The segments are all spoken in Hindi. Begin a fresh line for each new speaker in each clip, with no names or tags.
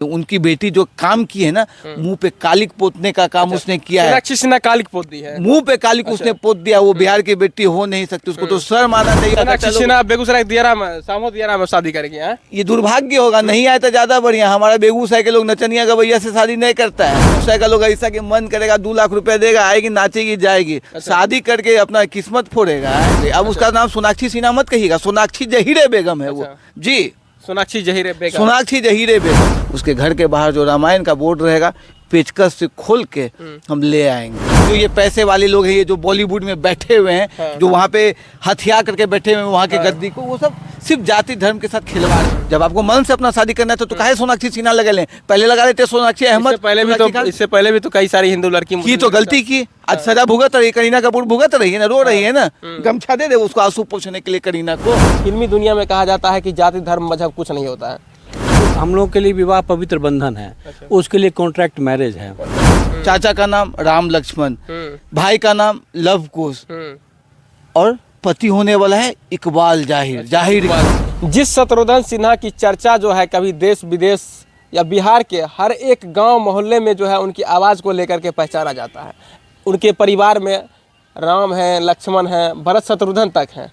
तो उनकी बेटी जो काम की है ना, मुंह पे कालिक पोतने का काम उसने किया है।
सोनाक्षी सिन्हा कालिक पोत दी है,
मुंह पे कालिक उसने पोत दिया। वो बिहार की बेटी हो नहीं सकती, उसको तो शर्म आना चाहिए।
सोनाक्षी सिन्हा बेगूसराय दियारा में सामो दियारा में शादी करेगी।
ये दुर्भाग्य होगा, नहीं आए तो ज्यादा बढ़िया। हमारा बेगूसराय के लोग नचनिया गवैया से शादी नहीं करता है। बेगूसराय का लोग ऐसा कि मन करेगा 2 लाख रुपए देगा, आएगी नाचेगी जाएगी, शादी करके अपना किस्मत फोड़ेगा। अब उसका नाम सोनाक्षी सिन्हा मत कहिएगा, सोनाक्षी जहीरे बेगम है वो जी।
सोनाक्षी जहीरे बेगम,
सोनाक्षी जहीरे बेगम। उसके घर के बाहर जो रामायण का बोर्ड रहेगा, पेचकस से खोल के हम ले आएंगे। जो ये पैसे वाले लोग हैं, ये जो बॉलीवुड में बैठे हुए हैं, जो वहाँ पे हथियार करके बैठे हुए हैं वहाँ के गद्दी को, वो सब सिर्फ जाति धर्म के साथ खिलवाड़ है। जब आपको मन से अपना शादी करना है तो काहे सोनाक्षी सिन्हा लगा लें? पहले लगा लेते सोनाक्षी अहमद।
इससे पहले भी तो कई सारी हिंदू लड़की
की तो गलती की, आज सजा भुगत रही। करीना कपूर भुगत रही है ना, रो रही है ना, गमछा दे उसको आंसू पोंछने के लिए करीना को।
फिल्मी दुनिया में कहा जाता है कि जाति धर्म मजहब कुछ नहीं होता है।
हम लोग के लिए विवाह पवित्र बंधन है, उसके लिए कॉन्ट्रैक्ट मैरिज है।
चाचा का नाम राम लक्ष्मण, भाई का नाम लव कुश, और पति होने वाला है इकबाल जाहिर।
जिस शत्रुघ्न सिन्हा की चर्चा जो है कभी देश विदेश या बिहार के हर एक गांव मोहल्ले में जो है उनकी आवाज़ को लेकर के पहचाना जाता है। उनके परिवार में राम हैं, लक्ष्मण हैं, भरत शत्रुघ्न तक हैं,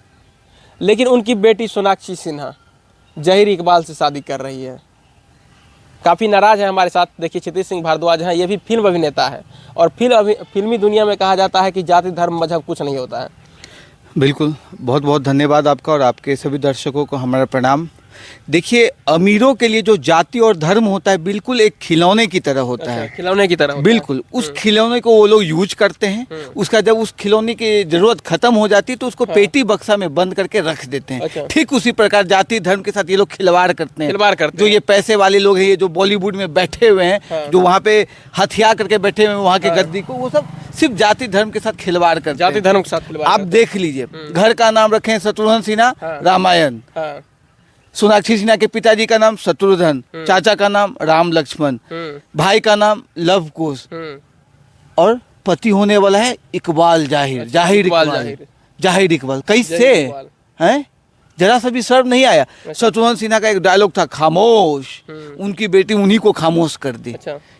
लेकिन उनकी बेटी सोनाक्षी सिन्हा जहीर इकबाल से शादी कर रही है। काफ़ी नाराज़ है हमारे साथ। देखिए क्षितिज सिंह भारद्वाज हैं, ये भी फिल्म अभिनेता है, और फिल्मी दुनिया में कहा जाता है कि जाति धर्म मजहब कुछ नहीं होता है।
बिल्कुल, बहुत बहुत धन्यवाद आपका और आपके सभी दर्शकों को हमारा प्रणाम। देखिए, अमीरों के लिए जो जाति और धर्म होता है बिल्कुल एक खिलौने की तरह होता है।
खिलौने की तरह
बिल्कुल, उस खिलौने को वो लोग यूज करते हैं। उसका जब उस खिलौने की जरूरत खत्म हो जाती है तो उसको पेटी बक्सा में बंद करके रख देते हैं। ठीक उसी प्रकार जाति धर्म के साथ ये लोग खिलवाड़ करते हैं। जो ये पैसे वाले लोग हैं, ये जो बॉलीवुड में बैठे हुए हैं, जो वहाँ पे हथियार करके बैठे हुए हैं वहाँ के गद्दी को, वो सब सिर्फ जाति धर्म के साथ खिलवाड़ करते हैं।
जाति धर्म के साथ खिलवाड़।
आप देख लीजिए, घर का नाम रखे हैं शत्रुघ्न सिन्हा रामायण, सोनाक्षी सिन्हा के पिताजी का नाम शत्रुघ्न, चाचा का नाम राम लक्ष्मण, भाई का नाम लव कुश, और पति होने वाला है इकबाल जाहिर इकबाल। कैसे हैं? जरा सा भी शर्म नहीं आया। शत्रुघ्न सिन्हा का एक डायलॉग था, खामोश, उनकी बेटी उन्हीं को खामोश कर दी।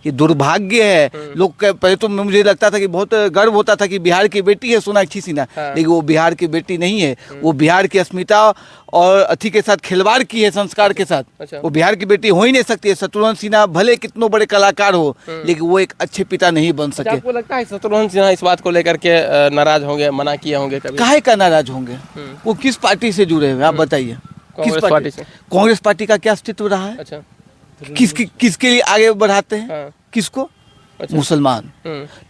ये दुर्भाग्य है। लोग पहले तो मुझे लगता था कि बहुत गर्व होता था कि बिहार की बेटी है सोनाक्षी सिन्हा, लेकिन वो बिहार की बेटी नहीं है। वो बिहार की अस्मिता और अथी के साथ खिलवाड़ की है, संस्कार के साथ। वो बिहार की बेटी हो ही नहीं सकती है। शत्रुघ्न सिन्हा भले कितनों बड़े कलाकार हो, लेकिन वो एक अच्छे पिता नहीं बन सके।
आपको लगता है शत्रुघ्न सिन्हा इस बात को लेकर के नाराज होंगे, मना किए होंगे कभी?
काहे का नाराज होंगे? वो किस पार्टी से जुड़े हुए आप बताइए? किस पार्टी से? कांग्रेस पार्टी का क्या अस्तित्व रहा है?
अच्छा,
किसके लिए आगे बढ़ाते हैं? किसको? मुसलमान।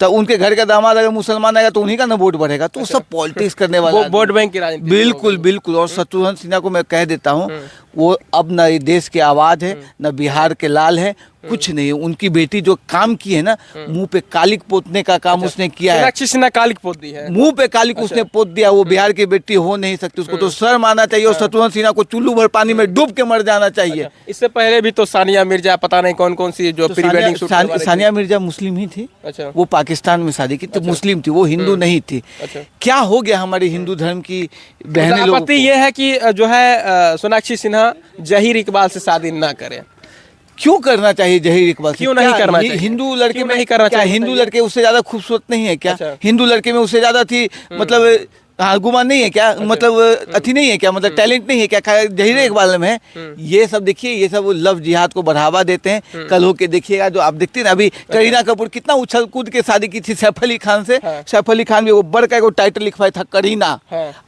तो उनके घर का दामाद अगर मुसलमान आएगा तो उन्हीं का ना वोट बढ़ेगा। तो सब पॉलिटिक्स करने वाला
वोट बैंक की राजनीति।
बिल्कुल। और शत्रुघ्न सिन्हा को मैं कह देता हूँ, वो अब न देश की आवाज है, न बिहार के लाल है, कुछ नहीं। उनकी बेटी जो काम की है ना, मुंह पे कालिक पोतने का काम उसने किया है।
सोनाक्षी सिन्हा कालिक पोत दी है,
मुंह पे कालिक उसने पोत दिया। वो बिहार की बेटी हो नहीं सकती, उसको तो शर्म आना चाहिए। और शत्रुघ्न सिन्हा को चुल्लू भर पानी में डूब के मर जाना चाहिए।
इससे पहले भी तो सानिया मिर्जा, पता नहीं कौन कौन सी जो प्री वेडिंग शूट करवा रही थी।
सानिया मिर्जा मुस्लिम ही थी।
अच्छा,
वो पाकिस्तान में शादी की थी, मुस्लिम थी, वो हिंदू नहीं थी। क्या हो गया हमारे हिंदू धर्म की बहनें लोगों को?
ये है कि जो है सोनाक्षी सिन्हा जहीर इकबाल से शादी ना करें।
क्यों करना चाहिए जहीर इकबाल?
क्यों नहीं करना चाहिए?
हिंदू लड़के में
नहीं करना चाहिए?
हिंदू लड़के उससे ज्यादा खूबसूरत नहीं है क्या? हिंदू लड़के में उससे ज्यादा थी, मतलब हाँ गुमान नहीं है क्या? मतलब अथी नहीं है क्या? मतलब टैलेंट नहीं है क्या जहीर इकबाल में है? ये सब देखिए, ये सब लव जिहाद को बढ़ावा देते हैं। कल होके देखिएगा, जो आप देखते हैं ना, अभी करीना कपूर कितना उछल कूद के शादी की थी सैफ अली खान से। सैफ अली खान भी वो बड़ का टाइटल लिखवाया था करीना।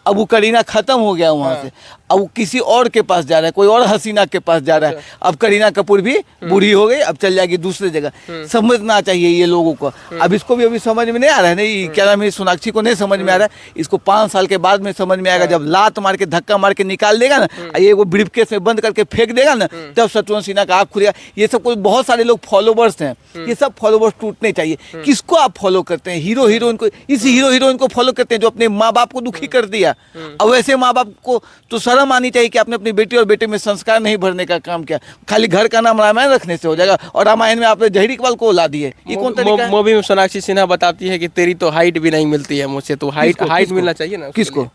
अब वो करीना खत्म हो गया वहाँ से, अब वो किसी और के पास जा रहा है, कोई और हसीना के पास जा रहा है। अब करीना कपूर भी बूढ़ी हो गई, अब चल जाएगी दूसरी जगह। समझना चाहिए ये लोगों को। अब इसको भी अभी समझ में नहीं आ रहा है, नहीं क्या नाम है, सोनाक्षी को नहीं समझ में आ रहा है। इसको 5 साल के बाद में समझ में आएगा, जब लात मार के धक्का मार के निकाल देगा ना, ये वो ब्रीफकेस में बंद करके फेंक देगा ना, तब शत्रुघ्न सिन्हा का आँख खुलेगा। ये सब कोई बहुत सारे लोग फॉलोवर्स हैं, ये सब फॉलोवर्स टूटने चाहिए। किसको आप फॉलो करते हैं? हीरो हीरोइन को, इसी हीरो हीरोइन को फॉलो करते हैं जो अपने माँ बाप को दुखी कर दिया। अब वैसे माँ बाप को तो शर्म आनी चाहिए कि आपने अपनी बेटी और बेटे में संस्कार नहीं भरने का काम किया। खाली घर का नाम रामायण रखने से हो जाएगा, और रामायण में आपने जहीर इकबाल को ला दिए। ये कौन तरीका है?
मूवी में सोनाक्षी सिन्हा बताती है कि तेरी तो हाइट भी नहीं मिलती है मुझसे, तो हाइट मिलना चाहिए ना।
किसको?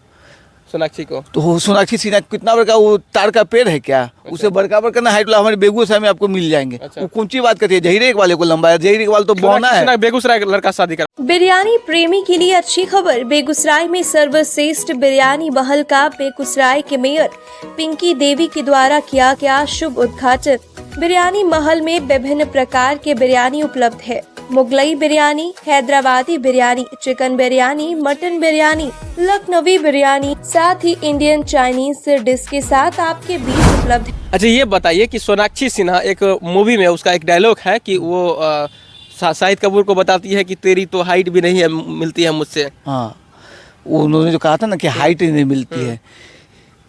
सोनाक्षी को।
तो वो सोनाक्षी सिन्हा कितना बड़का वो तार का पेड़ है क्या? उससे बड़का बड़का ना हाइट वाला हमारे बेगूसराय में आपको मिल जाएंगे। वो कौन सी बात करती है? जहीरे इकबाल को लंबा है, जहीरे इकबाल तो बौना है।
बेगूसराय का लड़का शादी कर।
बिरयानी प्रेमी के लिए अच्छी खबर। बेगूसराय में सर्वश्रेष्ठ बिरयानी महल का बेगूसराय के मेयर पिंकी देवी के द्वारा किया गया शुभ उद्घाटन। बिरयानी महल में विभिन्न प्रकार के बिरयानी उपलब्ध है। मुगलई बिरयानी, हैदराबादी बिरयानी, चिकन बिरयानी, मटन बिरयानी, लखनवी बिरयानी, साथ ही इंडियन चाइनीज डिश के साथ आपके बीच उपलब्ध है।
अच्छा, ये बताइए कि सोनाक्षी सिन्हा एक मूवी में उसका एक डायलॉग है कि वो शाहिद कपूर को बताती है कि तेरी तो हाइट भी नहीं है मिलती है मुझसे।
हाँ, उन्होंने जो कहा था ना कि हाइट ही नहीं मिलती है।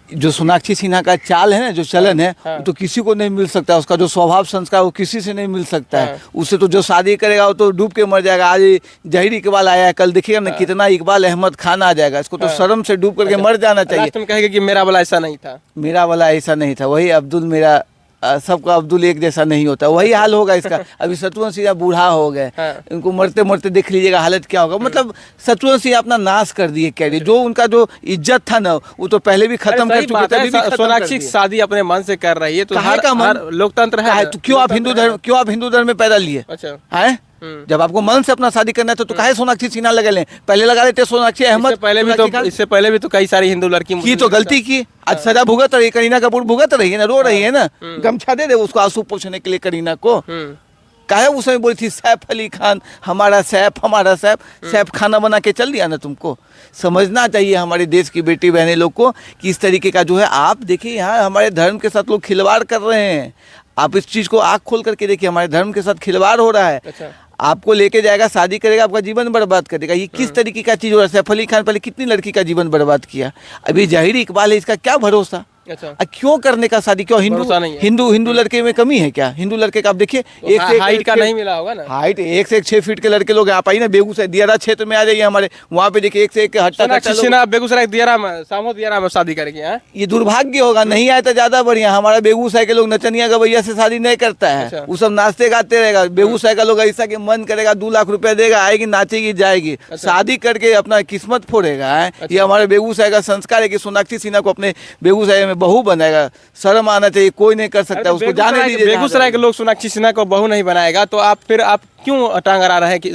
जो सोनाक्षी सिन्हा का चाल है ना, जो चलन है, वो तो किसी को नहीं मिल सकता। उसका जो स्वभाव संस्कार वो किसी से नहीं मिल सकता है। उससे तो जो शादी करेगा वो तो डूब के मर जाएगा। आज जहीर इकबाल आया है, कल देखिएगा ना कितना इकबाल अहमद खान आ जाएगा। इसको तो शर्म से डूब करके मर जाना चाहिए।
लास्ट में कहेगा कि मेरा वाला ऐसा नहीं था,
मेरा वाला ऐसा नहीं था, वही अब्दुल मेरा, सबका अब्दुल एक जैसा नहीं होता। वही हाल होगा इसका। अभी शत्रुघ्न सिन्हा बूढ़ा हो गए, इनको मरते मरते देख लीजिएगा हालत क्या होगा। मतलब शत्रुघ्न सिन्हा अपना नाश कर दिए कैरियर। जो उनका जो इज्जत था ना, वो तो पहले भी खत्म कर चुके थे।
सोनाक्षी शादी अपने मन से कर रही है तो हर लोकतंत्र है।
तो क्यों आप हिंदू धर्म में पैदा लिए?
अच्छा
है, जब आपको मन से अपना शादी करना है तो काहे सोनाक्षी सिन्हा लगा लें? पहले लगा लेते सोनाक्षी अहमद।
इससे पहले भी तो कई सारी हिंदू लड़की
की तो गलती की, आज सजा भुगत रही। करीना कपूर भुगत रही है ना, रो रही है ना। गमछा दे उसको आंसू पोंछने के लिए करीना को। काहे उस समय बोली थी सैफ अली खान हमारा सैफ, हमारा सैफ। सैफ खाना बना के चल दिया ना तुमको। समझना चाहिए हमारे देश की बेटी बहने लोग को कि इस तरीके का जो है, आप देखिए यहाँ हमारे धर्म के साथ लोग खिलवाड़ कर रहे हैं। आप इस चीज़ को आँख खोल करके देखिए, हमारे धर्म के साथ खिलवाड़ हो रहा है। अच्छा। आपको लेके जाएगा, शादी करेगा, आपका जीवन बर्बाद करेगा। ये किस तरीके का चीज़ हो रहा है? सैफ अली खान पहले कितनी लड़की का जीवन बर्बाद किया। अभी जहीर इकबाल है, इसका क्या भरोसा?
अच्छा।
क्यों करने का शादी? क्यों हिंदू लड़के में कमी है क्या? हिंदू लड़के का आप देखिए,
तो एक हाइट का नहीं मिला होगा ना। हाइट
1 से 6 फीट के लड़के लोग आप आइए ना बेगूसराय दियारा क्षेत्र में आ जाइए हमारे, वहाँ पे देखिए 1 से 1 हट्टा।
बेगूसराय दियारा में शादी करेंगे।
ये दुर्भाग्य होगा। नहीं आए तो ज्यादा बढ़िया। हमारा बेगूसराय के लोग नचनिया गवैया से शादी नहीं करता है। वो सब नाचते गाते रहेगा। बेगूसराय का लोग ऐसा कि मन करेगा 2 लाख रुपया देगा, आएगी नाचेगी जाएगी। शादी करके अपना किस्मत फोड़ेगा। ये हमारे बेगूसराय का संस्कार है कि सोनाक्षी सिन्हा को अपने बेगूसराय में बहू बनाएगा। शर्म आना चाहिए, कोई नहीं कर सकता। उसको जाने दीजिए।
बेगूसराय के लोग सोनाक्षी सिन्हा को बहू नहीं बनाएगा तो आप क्यों टांग अड़ा रहे हैं कि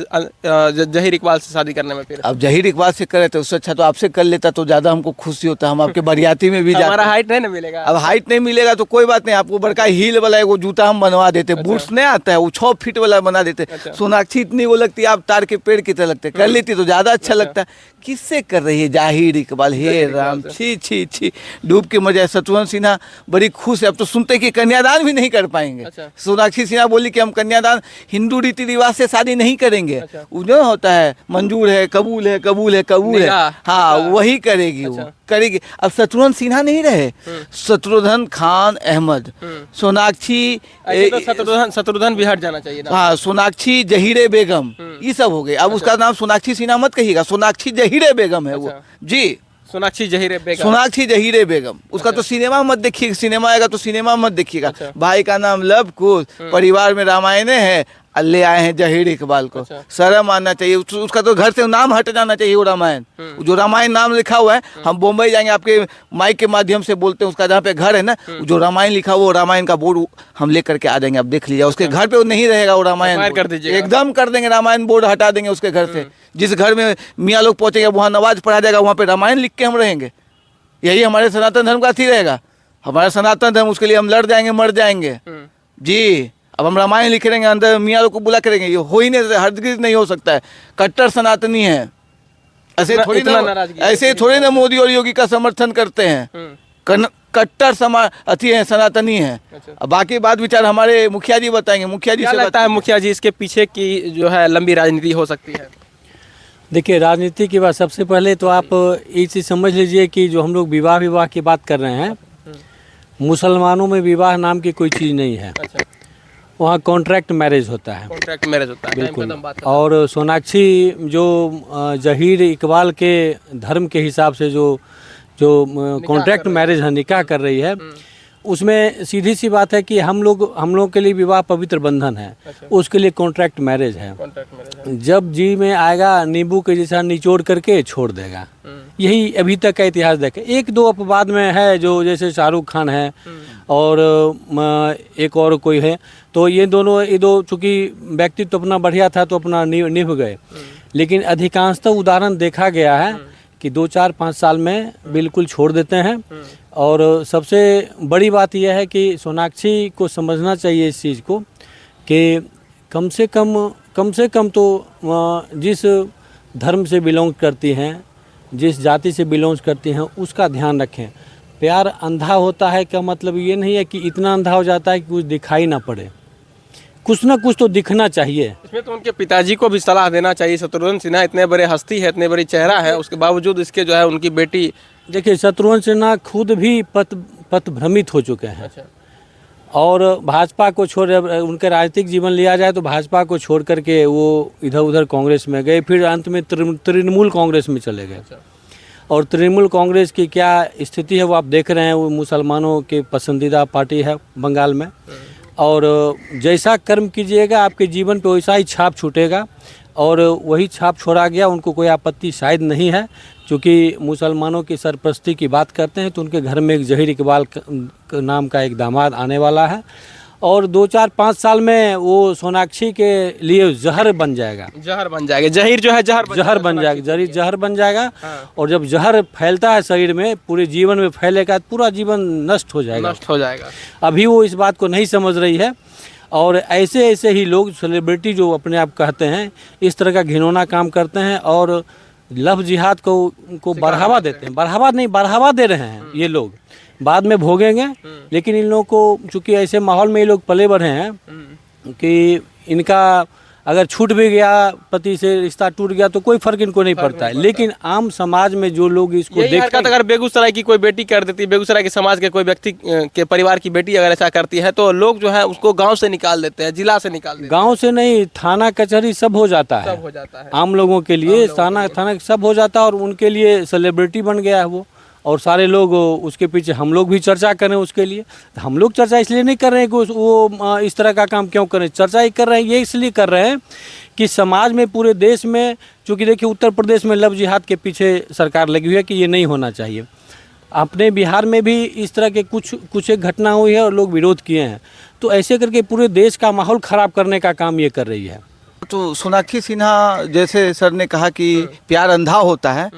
जहीर इकबाल से शादी करने में? फिर
अब जहीर इकबाल से करे तो उससे अच्छा तो आपसे कर लेता तो ज्यादा हमको खुशी होता। हम आपके बरियाती में भी
हमारा हाइट नहीं मिलेगा।
अब हाइट नहीं मिलेगा तो कोई बात नहीं, आपको बड़का हील वाला एगो जूता हम बनवा देते। बूट्स नहीं आता है, वो 6 फीट वाला बना देते। सोनाक्षी इतनी वो लगती है, आप तार के पेड़ की तरह लगते। कर लेती तो ज्यादा अच्छा लगता। किससे कर रही है जहीर इकबाल? हे राम, छी छी छी, डूब के मर जाए। शत्रुघ्न सिन्हा बड़ी खुश है। अब तो सुनते कि कन्यादान भी नहीं कर पाएंगे। सोनाक्षी सिन्हा बोली कि हम कन्यादान हिंदू रीति रिवाज से शादी नहीं करेंगे। वो जो होता है मंजूर है, कबूल है, कबूल है, कबूल है, हाँ वही करेगी। वो करेगी। अब शत्रुघ्न सिन्हा नहीं रहे, शत्रुघ्न खान अहमद, सोनाक्षी,
शत्रुघ्न भी हट जाना चाहिए ना।
हाँ, सोनाक्षी जहीरे बेगम, ये सब हो गए। अब उसका नाम सोनाक्षी सिन्हा मत कहिएगा, सोनाक्षी जहीरे बेगम है वो जी।
सोनाक्षी जहीरे बेगम,
सोनाक्षी जहीरे बेगम। उसका तो सिनेमा मत देखिएगा, सिनेमा आएगा तो सिनेमा मत देखिएगा। भाई का नाम लव कुश, परिवार में रामायण है, ले आए हैं जहीर इकबाल को। शर्म आना चाहिए। उसका तो घर से नाम हट जाना चाहिए। वो रामायण, जो रामायण नाम लिखा हुआ है, हम बम्बई जाएंगे आपके माइक के माध्यम से बोलते हैं, उसका जहाँ पे घर है ना, जो रामायण लिखा हुआ, वो रामायण का बोर्ड हम लेकर के आ जाएंगे। आप देख लीजिए, उसके घर पे वो नहीं रहेगा वो रामायण।
कर दीजिए,
एकदम कर देंगे, रामायण बोर्ड हटा देंगे उसके घर से। जिस घर में मियाँ लोग पहुंचेंगे वहाँ नमाज पढ़ा जाएगा, वहाँ पे रामायण लिख के हम रहेंगे। यही हमारे सनातन धर्म का अथी रहेगा। हमारा सनातन धर्म, उसके लिए हम लड़ जाएंगे, मर जाएंगे जी। अब हम रामायण लिख रहेंगे, अंदर मियाँ लोग को बुला करेंगे, ये हो ही नहीं, हरगिज नहीं हो सकता है। कट्टर सनातनी है। ऐसे थोड़ी ना मोदी और योगी का समर्थन करते हैं। कट्टर अथी है, सनातनी है। अब बाकी बात विचार हमारे मुखिया जी बताएंगे। मुखिया जी से
लगता है मुखिया जी इसके पीछे की जो है लंबी राजनीति हो सकती है।
देखिए, राजनीति की बात सबसे पहले तो आप ये चीज़ समझ लीजिए कि जो हम लोग विवाह की बात कर रहे हैं, मुसलमानों में विवाह नाम की कोई चीज़ नहीं है। वहाँ कॉन्ट्रैक्ट मैरिज होता है।
कॉन्ट्रैक्ट मैरिज होता है,
बिल्कुल। और सोनाक्षी जो जहीर इकबाल के धर्म के हिसाब से जो कॉन्ट्रैक्ट मैरिज है, निकाह कर रही है, उसमें सीधी सी बात है कि हम लोगों के लिए विवाह पवित्र बंधन है। उसके लिए कॉन्ट्रैक्ट मैरिज है। जब जी में आएगा नींबू के जैसा निचोड़ करके छोड़ देगा। यही अभी तक का इतिहास देखे। एक दो अपवाद में है, जो जैसे शाहरुख खान है और एक और कोई है, तो ये दो चूँकि व्यक्तित्व अपना बढ़िया था तो अपना निभ गए। लेकिन अधिकांशतः उदाहरण देखा गया है कि 2-4-5 साल में बिल्कुल छोड़ देते हैं। और सबसे बड़ी बात यह है कि सोनाक्षी को समझना चाहिए इस चीज़ को कि कम से कम तो जिस धर्म से बिलोंग करती हैं, जिस जाति से बिलोंग करती हैं, उसका ध्यान रखें। प्यार अंधा होता है का मतलब ये नहीं है कि इतना अंधा हो जाता है कि कुछ दिखाई ना पड़े। कुछ ना कुछ तो दिखना चाहिए।
इसमें तो उनके पिताजी को भी सलाह देना चाहिए। शत्रुघ्न सिन्हा इतने बड़े हस्ती है, इतने बड़ी चेहरा है, उसके बावजूद इसके जो है उनकी बेटी,
देखिए शत्रुघ्न सिन्हा खुद भी पथ भ्रमित हो चुके हैं।
अच्छा।
और भाजपा को छोड़, उनका राजनीतिक जीवन लिया जाए तो भाजपा को छोड़ करके वो इधर उधर कांग्रेस में गए, फिर अंत में तृणमूल कांग्रेस में चले गए।
अच्छा।
और तृणमूल कांग्रेस की क्या स्थिति है वो आप देख रहे हैं। वो मुसलमानों के पसंदीदा पार्टी है बंगाल में। और जैसा कर्म कीजिएगा आपके जीवन पे वैसा ही छाप छूटेगा, और वही छाप छोड़ा गया। उनको कोई आपत्ति शायद नहीं है, क्योंकि मुसलमानों की सरपरस्ती की बात करते हैं तो उनके घर में एक जहीर इकबाल नाम का एक दामाद आने वाला है, और 2-4-5 साल में वो सोनाक्षी के लिए जहर बन जाएगा।
जहीर जो है जहर बन जाएगा,
जहर बन जाएगा।
हाँ।
और जब जहर फैलता है शरीर में, पूरे जीवन में फैलेगा, पूरा जीवन नष्ट हो जाएगा। अभी वो इस बात को नहीं समझ रही है। और ऐसे ही लोग, सेलिब्रिटी जो अपने आप कहते हैं, इस तरह का घिनौना काम करते हैं और लव जिहाद को बढ़ावा देते हैं। बढ़ावा दे रहे हैं ये लोग, बाद में भोगेंगे। लेकिन इन लोगों को चूँकि ऐसे माहौल में ये लोग पले बढ़े हैं कि इनका अगर छूट भी गया, पति से रिश्ता टूट गया, तो कोई फर्क इनको नहीं पड़ता है। लेकिन आम समाज में जो लोग इसको देखते हैं,
अगर बेगूसराय की कोई बेटी कर देती, बेगूसराय के समाज के कोई व्यक्ति के परिवार की बेटी अगर ऐसा करती है, तो लोग जो है उसको गांव से निकाल देते हैं, जिला से निकाल देते हैं।
गांव से नहीं, थाना कचहरी सब हो जाता है। आम लोगों के लिए थाना सब हो जाता है, और उनके लिए सेलिब्रिटी बन गया है वो। और सारे लोग उसके पीछे, हम लोग भी चर्चा करें उसके लिए। हम लोग चर्चा इसलिए नहीं कर रहे हैं कि वो इस तरह का काम क्यों करें। चर्चा ही कर रहे हैं, ये इसलिए कर रहे हैं कि समाज में, पूरे देश में, चूँकि देखिए उत्तर प्रदेश में लव जिहाद के पीछे सरकार लगी हुई है कि ये नहीं होना चाहिए। अपने बिहार में भी इस तरह के कुछ एक घटना हुई है और लोग विरोध किए हैं। तो ऐसे करके पूरे देश का माहौल ख़राब करने का काम ये कर रही है।
तो सोनाक्षी सिन्हा, जैसे सर ने कहा कि प्यार अंधा होता है,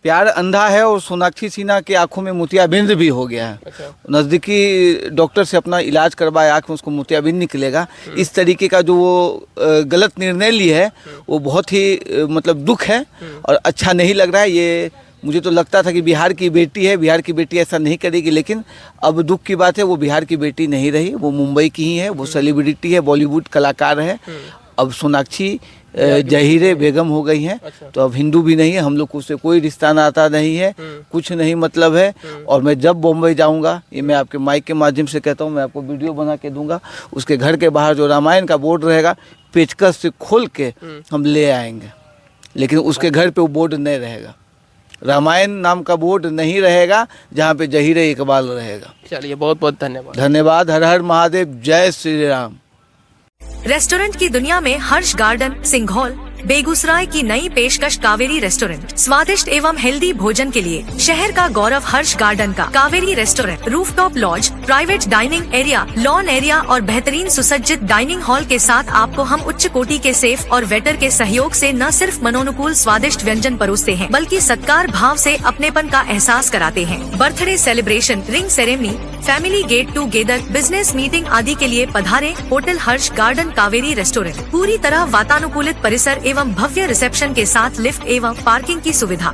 प्यार अंधा है, और सोनाक्षी सिन्हा की आंखों में मोतियाबिंद भी हो गया है।
अच्छा।
नज़दीकी डॉक्टर से अपना इलाज करवाए, आँख में उसको मोतियाबिंद निकलेगा। इस तरीके का जो वो गलत निर्णय लिए है, वो बहुत ही मतलब दुख है और अच्छा नहीं लग रहा है। ये मुझे तो लगता था कि बिहार की बेटी है, बिहार की बेटी ऐसा नहीं करेगी, लेकिन अब दुख की बात है, वो बिहार की बेटी नहीं रही, वो मुंबई की ही है। वो सेलिब्रिटी है, बॉलीवुड कलाकार है। अब सोनाक्षी जहीरे बेगम हो गई हैं।
अच्छा।
तो अब हिंदू भी नहीं है, हम लोग को उससे कोई रिश्ता नाता नहीं है, कुछ नहीं मतलब है। और मैं जब बॉम्बे जाऊंगा, ये मैं आपके माइक के माध्यम से कहता हूँ, मैं आपको वीडियो बना के दूंगा। उसके घर के बाहर जो रामायण का बोर्ड रहेगा, पेचकस से खोल के हम ले आएंगे, लेकिन उसके घर पे वो बोर्ड नहीं रहेगा। रामायण नाम का बोर्ड नहीं रहेगा, जहाँ पे जहीरे इकबाल रहेगा।
चलिए, बहुत बहुत धन्यवाद।
धन्यवाद। हर हर महादेव, जय श्री राम।
रेस्टोरेंट की दुनिया में हर्ष गार्डन सिंघौल बेगूसराय की नई पेशकश कावेरी रेस्टोरेंट। स्वादिष्ट एवं हेल्दी भोजन के लिए शहर का गौरव हर्ष गार्डन का Kaveri restaurant. Rooftop lodge, private dining area, lawn area और बेहतरीन सुसज्जित डाइनिंग हॉल के साथ आपको हम उच्च कोटि के सेफ और वेटर के सहयोग से न सिर्फ मनोनुकूल स्वादिष्ट व्यंजन परोसते हैं, बल्कि सत्कार भाव से अपनेपन का एहसास कराते हैं। Birthday celebration, ring ceremony, family get together, business meeting आदि के लिए पधारें होटल हर्ष गार्डन कावेरी रेस्टोरेंट। पूरी तरह वातानुकूलित परिसर एवं भव्य रिसेप्शन के साथ लिफ्ट एवं पार्किंग की सुविधा।